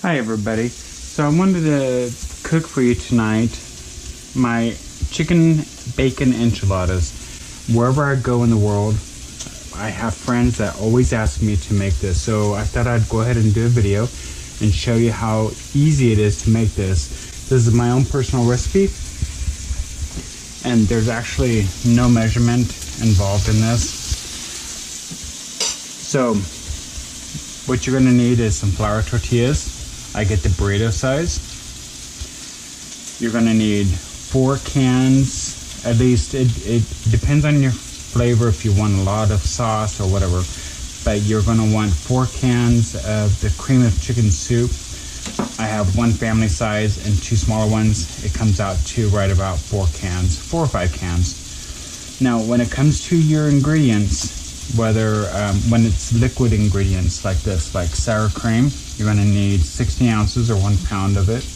Hi everybody. So I wanted to cook for you tonight my chicken bacon enchiladas. Wherever I go in the world, I have friends that always ask me to make this. So I thought I'd go ahead and do a video and show you how easy it is to make this. This is my own personal recipe, and there's actually no measurement involved in this. So what you're gonna need is some flour tortillas. I get the burrito size. You're gonna need 4 cans, at least. It depends on your flavor if you want a lot of sauce or whatever, but you're gonna want 4 cans of the cream of chicken soup. I have 1 family size and 2 smaller ones. It comes out to right about 4 or 5 cans. Now, when it comes to your ingredients, whether when it's liquid ingredients like this, like sour cream, you're going to need 60 ounces or 1 pound of it.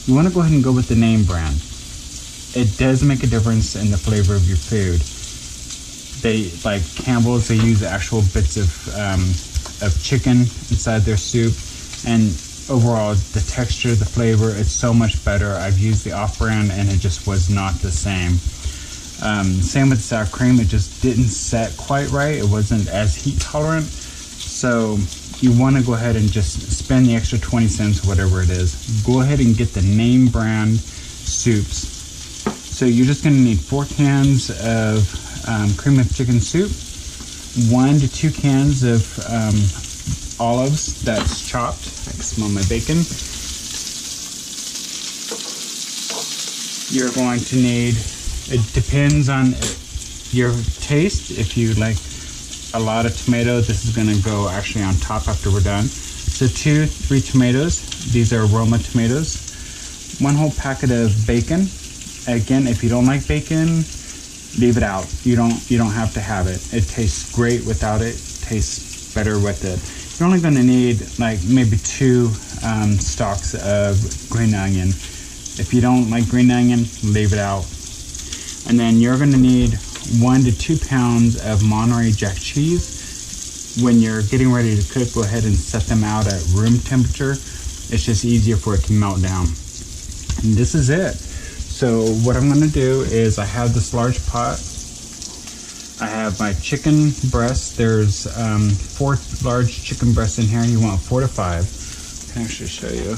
You want to go ahead and go with the name brand. It does make a difference in the flavor of your food. They, like Campbell's, they use actual bits of chicken inside their soup, and overall the texture, the flavor, it's so much better. I've used the off-brand and it just was not the same. Same with the sour cream, it just didn't set quite right. It wasn't as heat tolerant. So you want to go ahead and just spend the extra 20 cents, whatever it is. Go ahead and get the name brand soups. So you're just going to need 4 cans of cream of chicken soup, 1 to 2 cans of olives that's chopped. I can smell my bacon. You're going to need, it depends on your taste. If you like a lot of tomato, this is going to go actually on top after we're done. So 2-3 tomatoes. These are aroma tomatoes. 1 whole packet of bacon. Again, if you don't like bacon, leave it out. You don't have to have it. It tastes great without it. Tastes better with it. You're only going to need like maybe 2 stalks of green onion. If you don't like green onion, leave it out. And then you're going to need 1 to 2 pounds of Monterey Jack cheese. When you're getting ready to cook, go ahead and set them out at room temperature. It's just easier for it to melt down. And this is it. So what I'm going to do is, I have this large pot. I have my chicken breast. There's 4 large chicken breasts in here. You want 4 to 5. I can actually show you.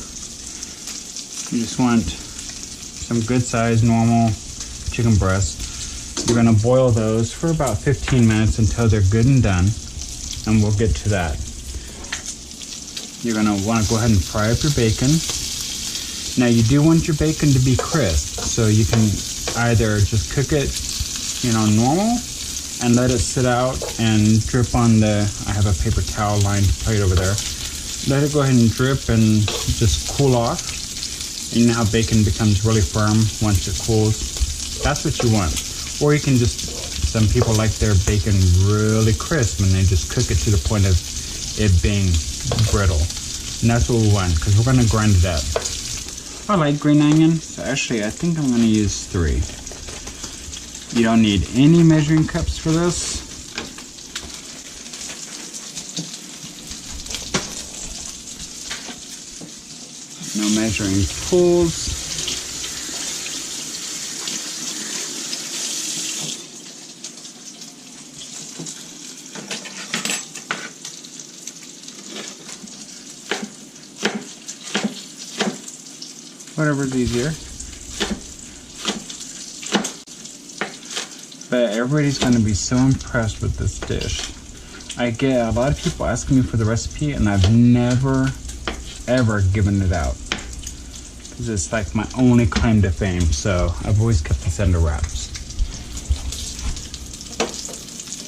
You just want some good size normal chicken breast. You're going to boil those for about 15 minutes until they're good and done, and we'll get to that. You're going to want to go ahead and fry up your bacon. Now, you do want your bacon to be crisp, so you can either just cook it, normal, and let it sit out and drip on the, I have a paper towel lined plate over there. Let it go ahead and drip and just cool off. You know how bacon becomes really firm once it cools? That's what you want. Or you can just, some people like their bacon really crisp and they just cook it to the point of it being brittle. And that's what we want, because we're going to grind it up. I like green onion, so actually I think I'm going to use 3. You don't need any measuring cups for this. No measuring spools. Whatever's easier. But everybody's going to be so impressed with this dish. I get a lot of people asking me for the recipe, and I've never ever given it out, because it's like my only claim to fame. So I've always kept this under wraps.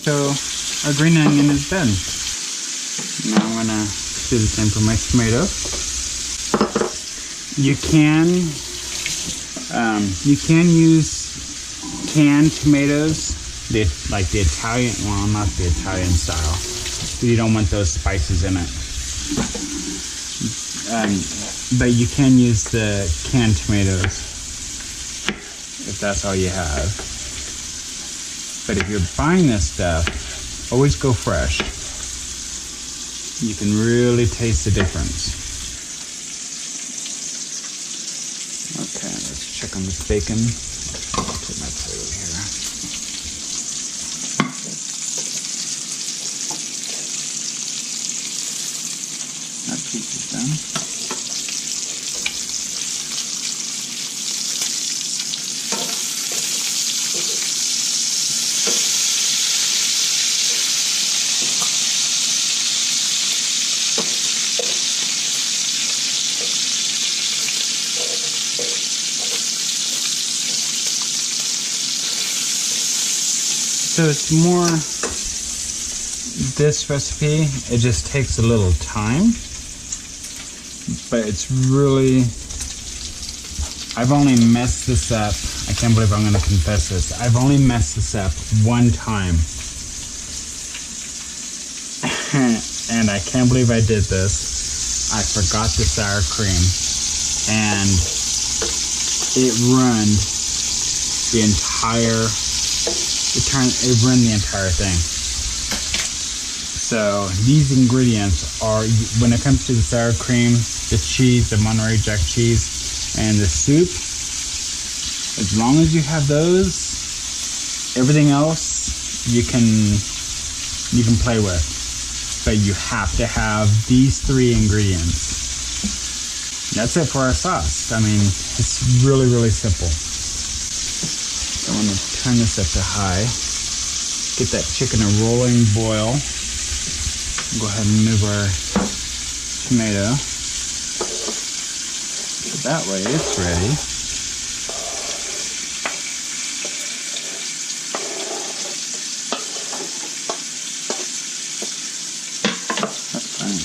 So our green onion is done. Now I'm gonna do the same for my tomato. You can use canned tomatoes, like the Italian, well, not the Italian style. You don't want those spices in it. But you can use the canned tomatoes if that's all you have. But if you're buying this stuff, always go fresh. You can really taste the difference. check on this bacon. I'll put my plate over here. That piece is done. So it's more, this recipe, it just takes a little time, but it's really, I've only messed this up. I can't believe I'm going to confess this. I've only messed this up one time. And I can't believe I did this. I forgot the sour cream. And it ruined the entire, it ruined the entire thing. So these ingredients are, when it comes to the sour cream, the cheese, the Monterey Jack cheese, and the soup, as long as you have those, everything else you can play with. But you have to have these three ingredients. That's it for our sauce. I mean, it's really, really simple. I want to turn this up to high. Get that chicken a rolling boil. Go ahead and move our tomato. So that way it's ready. That's fine.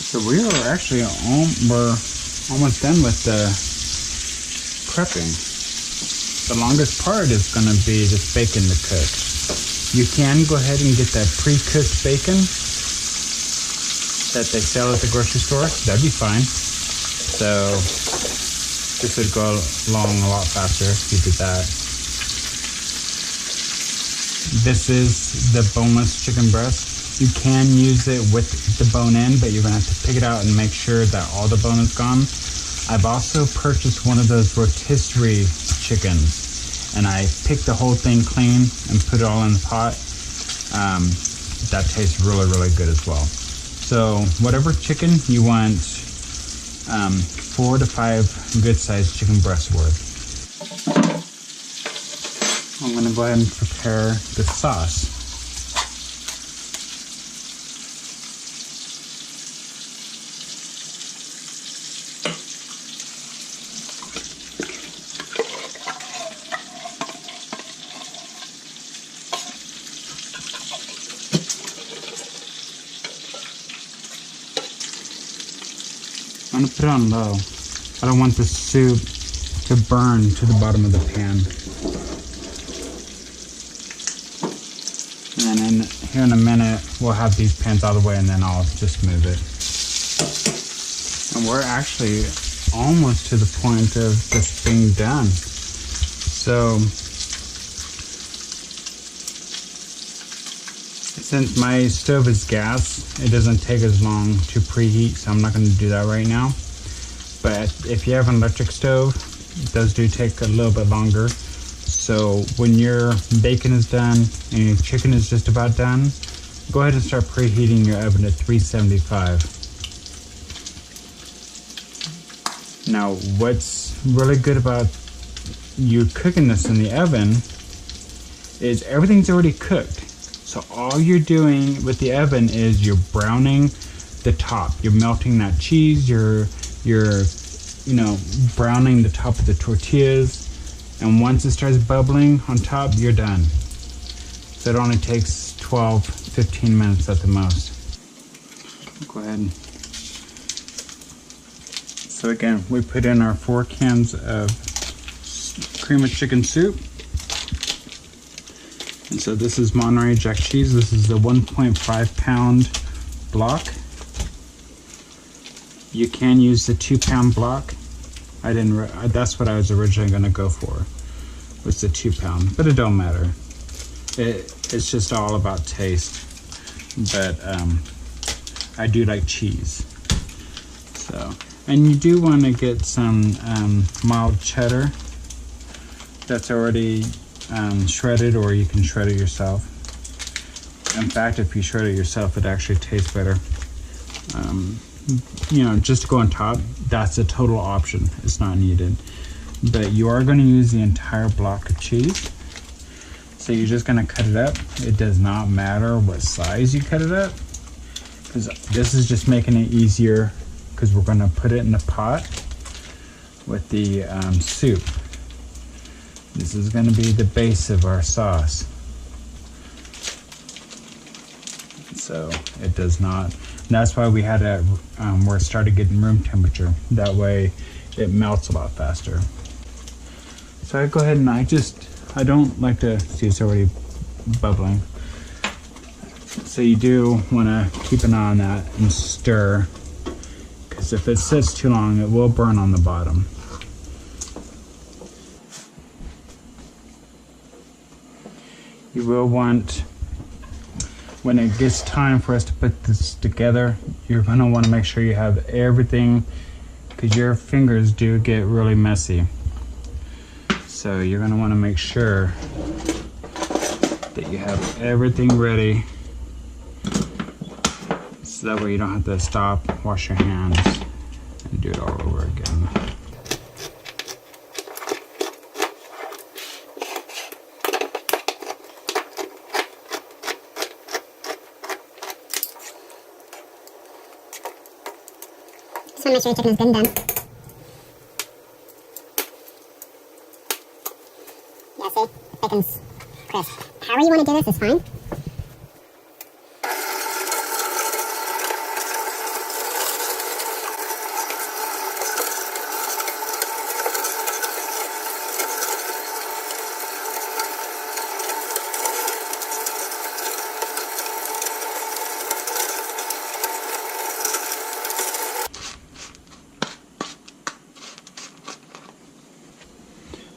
So we are actually we're almost done with the prepping. The longest part is going to be this bacon to cook. You can go ahead and get that pre-cooked bacon that they sell at the grocery store. That'd be fine. So this would go along a lot faster if you did that. This is the boneless chicken breast. You can use it with the bone in, but you're going to have to pick it out and make sure that all the bone is gone. I've also purchased one of those rotisserie chickens, and I picked the whole thing clean and put it all in the pot. That tastes really, really good as well. So whatever chicken you want, 4 to 5 good-sized chicken breasts worth. I'm going to go ahead and prepare the sauce. I'm going to put it on low. I don't want the soup to burn to the bottom of the pan. And then here in a minute, we'll have these pans out of the way and then I'll just move it. And we're actually almost to the point of this being done. So, since my stove is gas, it doesn't take as long to preheat, so I'm not going to do that right now. But if you have an electric stove, those do take a little bit longer. So when your bacon is done and your chicken is just about done, go ahead and start preheating your oven at 375. Now, what's really good about you cooking this in the oven is everything's already cooked. So all you're doing with the oven is you're browning the top. You're melting that cheese. You're browning the top of the tortillas. And once it starts bubbling on top, you're done. So it only takes 12-15 minutes at the most. Go ahead. So again, we put in our 4 cans of cream of chicken soup. And so this is Monterey Jack cheese. This is the 1.5 pound block. You can use the 2 pound block. That's what I was originally going to go for, was the 2 pound, but it don't matter. It's just all about taste. But I do like cheese. So And you do want to get some mild cheddar that's already shredded, or you can shred it yourself. In fact, if you shred it yourself, it actually tastes better. You know, just to go on top, that's a total option. It's not needed. But you are going to use the entire block of cheese. So you're just going to cut it up. It does not matter what size you cut it up, because this is just making it easier, because we're going to put it in the pot with the soup. This is going to be the base of our sauce. So it does not, that's why we had it where it started getting room temperature. That way it melts a lot faster. So I go ahead and I don't like to, see it's already bubbling. So you do want to keep an eye on that and stir, because if it sits too long, it will burn on the bottom. You will want, when it gets time for us to put this together, you're going to want to make sure you have everything, because your fingers do get really messy. So you're going to want to make sure that you have everything ready, so that way you don't have to stop, wash your hands, and do it all over again. Just want to make sure your chicken is good and done. Yeah, see? Bacon's crisp. However you want to do this is fine.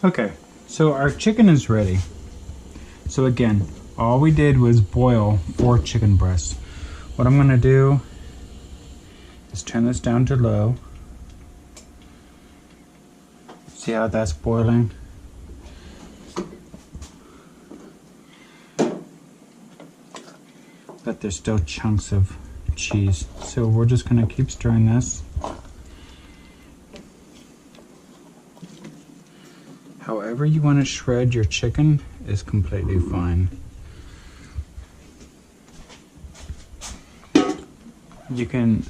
Okay, so our chicken is ready. So again, all we did was boil 4 chicken breasts. What I'm gonna do is turn this down to low. See how that's boiling? But there's still chunks of cheese. So we're just gonna keep stirring this. However you want to shred your chicken is completely fine. You can,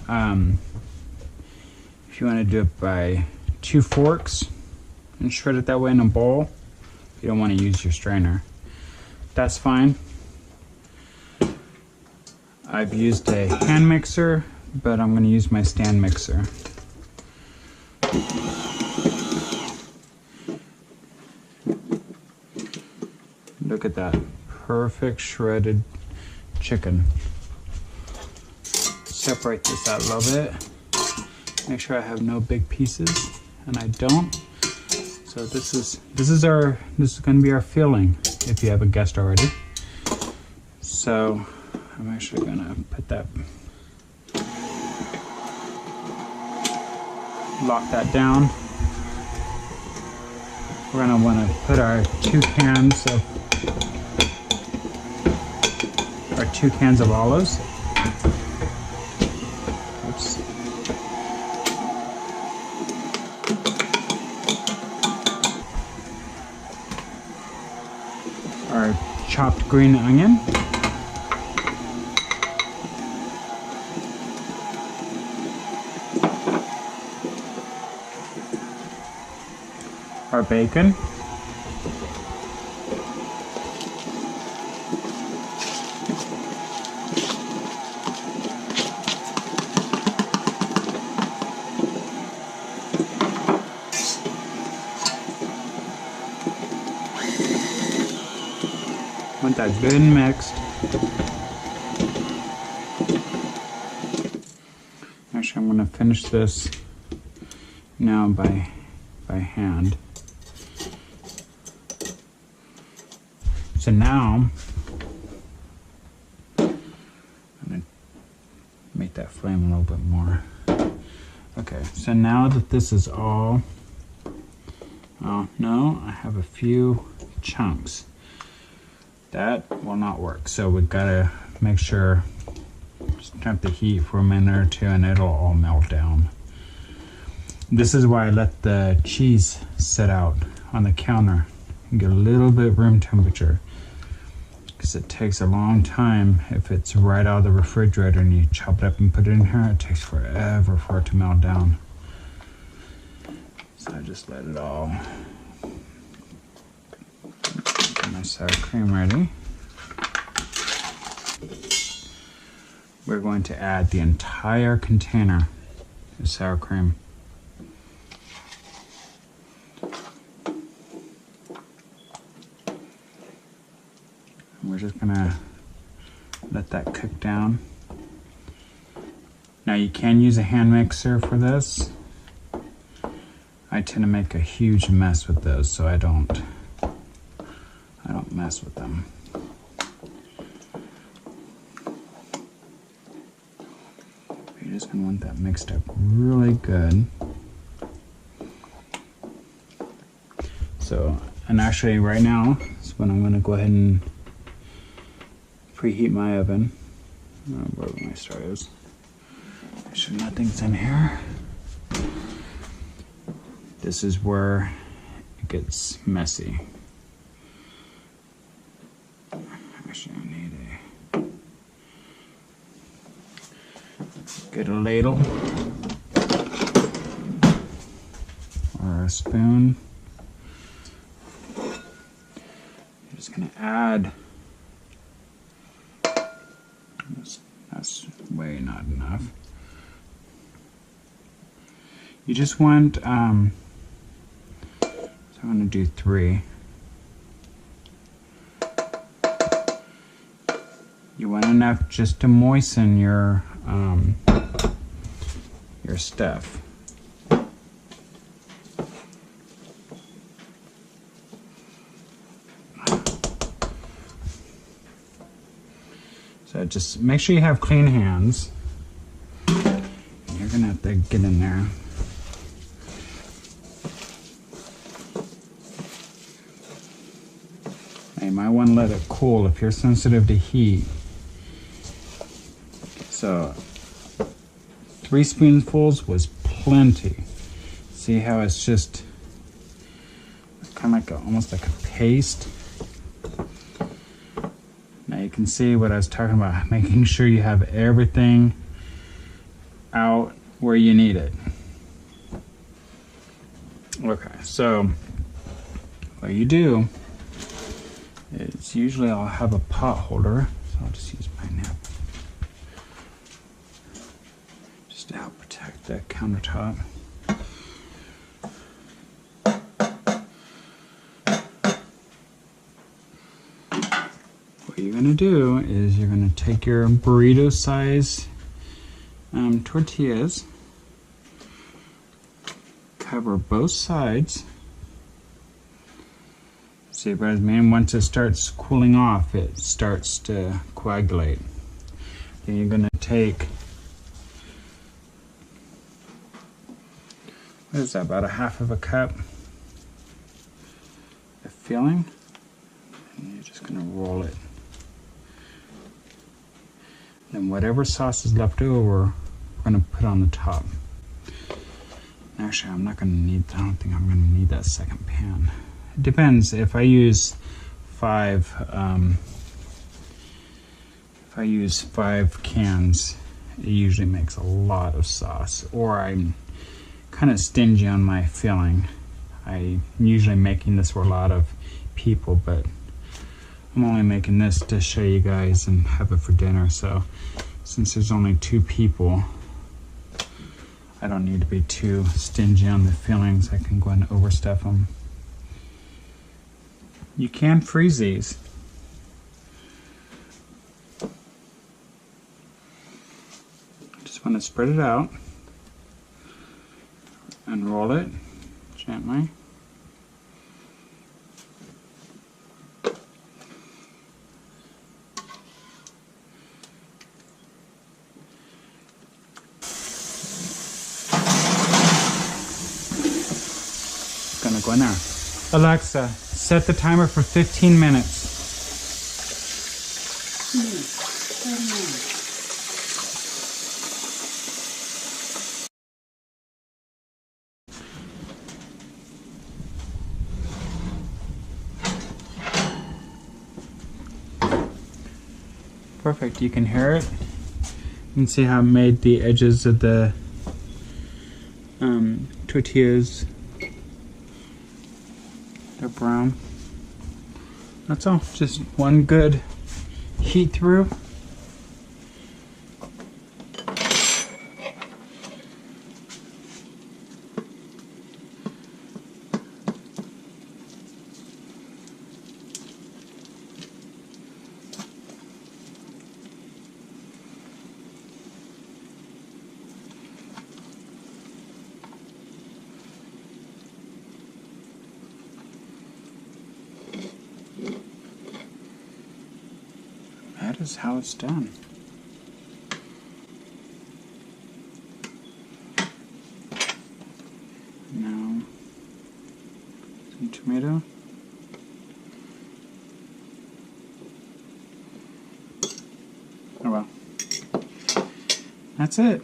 if you want to do it by 2 forks and shred it that way in a bowl, you don't want to use your strainer. That's fine. I've used a hand mixer, but I'm going to use my stand mixer. Look at that, perfect shredded chicken. Separate this out a little bit. Make sure I have no big pieces, and I don't. So this is going to be our filling, if you haven't guessed already. So I'm actually going to put that, lock that down. We're going to want to put our 2 cans of olives. Oops. Our chopped green onion. Our bacon. Want that good and mixed. Actually, I'm going to finish this now by hand. So now I'm going to make that flame a little bit more. Okay. so now that this is all, oh no, I have a few chunks. That will not work. So we've got to make sure, just turn the heat for a minute or two and it'll all melt down. This is why I let the cheese sit out on the counter and get a little bit room temperature, because it takes a long time. If it's right out of the refrigerator and you chop it up and put it in here, it takes forever for it to melt down. So I just let it all. Get my sour cream ready. We're going to add the entire container of sour cream. We're just gonna let that cook down. Now you can use a hand mixer for this. I tend to make a huge mess with those, so I don't mess with them. You're just gonna want that mixed up really good. So, and actually right now is when I'm gonna go ahead and preheat my oven. Where my stove is. Make sure nothing's in here. This is where it gets messy. Actually, I need get a ladle or a spoon. I'm just gonna add. That's way not enough. You just want, so I'm going to do 3. You want enough just to moisten your stuff. So just make sure you have clean hands. You're gonna have to get in there. You might want to let it cool if you're sensitive to heat. So 3 spoonfuls was plenty. See how it's just kind of like almost like a paste. Now you can see what I was talking about, making sure you have everything out where you need it. Okay, so what you do is usually I'll have a pot holder, so I'll just use my napkin just to help protect the countertop. What you're going to do is you're going to take your burrito size tortillas, cover both sides. See, but I mean, once it starts cooling off, it starts to coagulate. Then you're going to take, what is that, about 1/2 cup of filling, and you're just going to roll it. Then whatever sauce is left over, we're going to put on the top. Actually, I'm not going to need, I don't think I'm going to need that second pan. It depends. If I use 5 cans, it usually makes a lot of sauce. Or I'm kind of stingy on my filling. I'm usually making this for a lot of people, but I'm only making this to show you guys and have it for dinner. So since there's only 2 people, I don't need to be too stingy on the fillings. I can go ahead and overstuff them. You can freeze these. Just want to spread it out and roll it gently. gonna go in there. Alexa, set the timer for 15 minutes. Perfect, you can hear it. You can see how it made the edges of the tortillas, they're brown. That's all, just one good heat through. That is how it's done. Now, some tomato. Oh well. That's it.